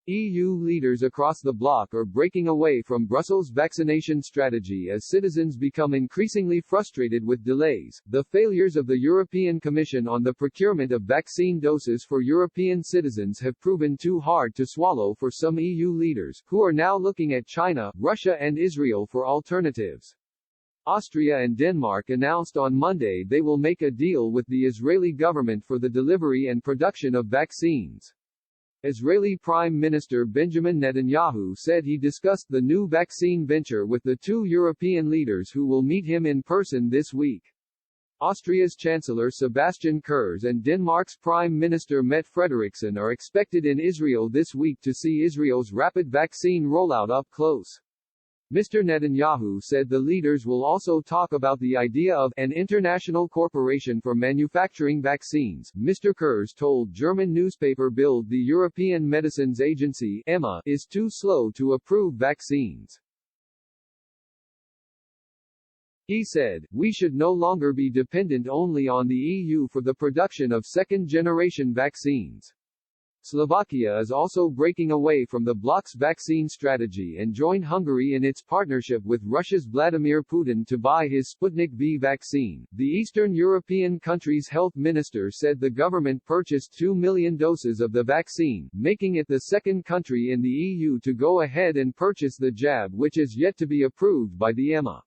EU leaders across the bloc are breaking away from Brussels' vaccination strategy as citizens become increasingly frustrated with delays. The failures of the European Commission on the procurement of vaccine doses for European citizens have proven too hard to swallow for some EU leaders, who are now looking at China, Russia and Israel for alternatives. Austria and Denmark announced on Monday they will make a deal with the Israeli government for the delivery and production of vaccines. Israeli Prime Minister Benjamin Netanyahu said he discussed the new vaccine venture with the two European leaders who will meet him in person this week. Austria's Chancellor Sebastian Kurz and Denmark's Prime Minister Mette Frederiksen are expected in Israel this week to see Israel's rapid vaccine rollout up close. Mr. Netanyahu said the leaders will also talk about the idea of an international corporation for manufacturing vaccines. Mr. Kurz told German newspaper Bild the European Medicines Agency (EMA) is too slow to approve vaccines. He said, "We should no longer be dependent only on the EU for the production of second-generation vaccines." Slovakia is also breaking away from the bloc's vaccine strategy and joined Hungary in its partnership with Russia's Vladimir Putin to buy his Sputnik V vaccine. The Eastern European country's health minister said the government purchased 2 million doses of the vaccine, making it the second country in the EU to go ahead and purchase the jab, which is yet to be approved by the EMA.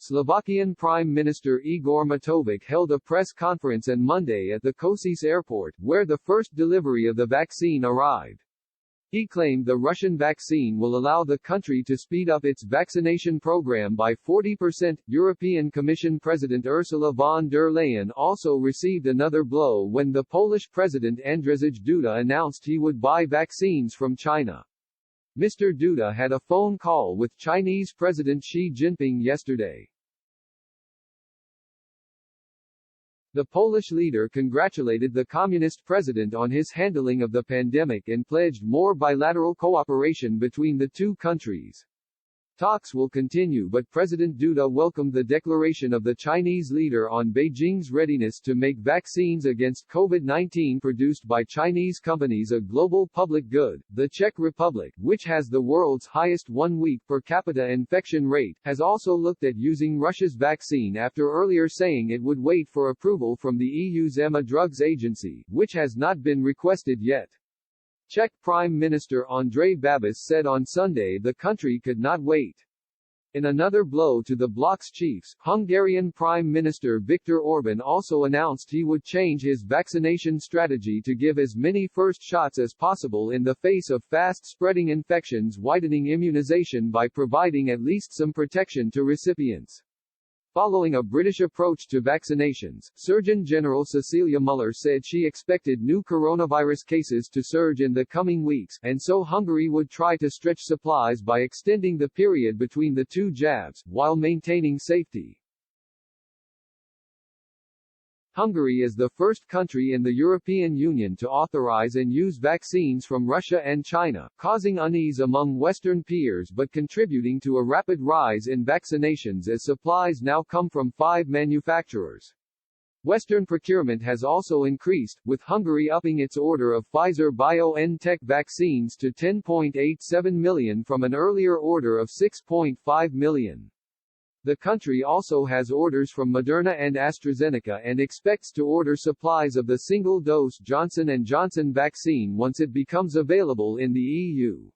Slovakian Prime Minister Igor Matovic held a press conference on Monday at the Košice airport, where the first delivery of the vaccine arrived. He claimed the Russian vaccine will allow the country to speed up its vaccination program by 40%. European Commission President Ursula von der Leyen also received another blow when the Polish President Andrzej Duda announced he would buy vaccines from China. Mr. Duda had a phone call with Chinese President Xi Jinping yesterday. The Polish leader congratulated the communist president on his handling of the pandemic and pledged more bilateral cooperation between the two countries. Talks will continue, but President Duda welcomed the declaration of the Chinese leader on Beijing's readiness to make vaccines against COVID-19 produced by Chinese companies a global public good. The Czech Republic, which has the world's highest one-week per capita infection rate, has also looked at using Russia's vaccine after earlier saying it would wait for approval from the EU's EMA Drugs Agency, which has not been requested yet. Czech Prime Minister Andrej Babiš said on Sunday the country could not wait. In another blow to the bloc's chiefs, Hungarian Prime Minister Viktor Orbán also announced he would change his vaccination strategy to give as many first shots as possible in the face of fast-spreading infections, widening immunization by providing at least some protection to recipients. Following a British approach to vaccinations, Surgeon General Cecilia Muller said she expected new coronavirus cases to surge in the coming weeks, and so Hungary would try to stretch supplies by extending the period between the two jabs, while maintaining safety. Hungary is the first country in the European Union to authorize and use vaccines from Russia and China, causing unease among Western peers but contributing to a rapid rise in vaccinations as supplies now come from 5 manufacturers. Western procurement has also increased, with Hungary upping its order of Pfizer-BioNTech vaccines to 10.87 million from an earlier order of 6.5 million. The country also has orders from Moderna and AstraZeneca and expects to order supplies of the single-dose Johnson & Johnson vaccine once it becomes available in the EU.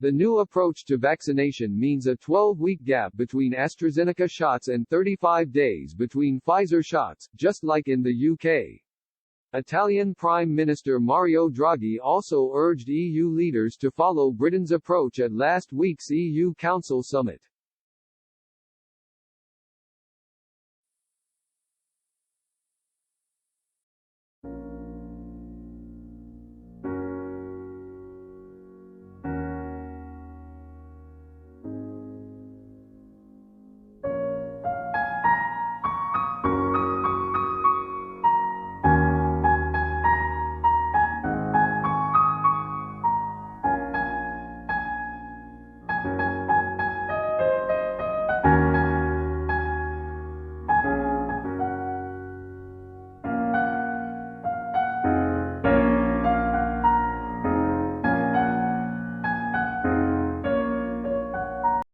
The new approach to vaccination means a 12-week gap between AstraZeneca shots and 35 days between Pfizer shots, just like in the UK. Italian Prime Minister Mario Draghi also urged EU leaders to follow Britain's approach at last week's EU Council summit.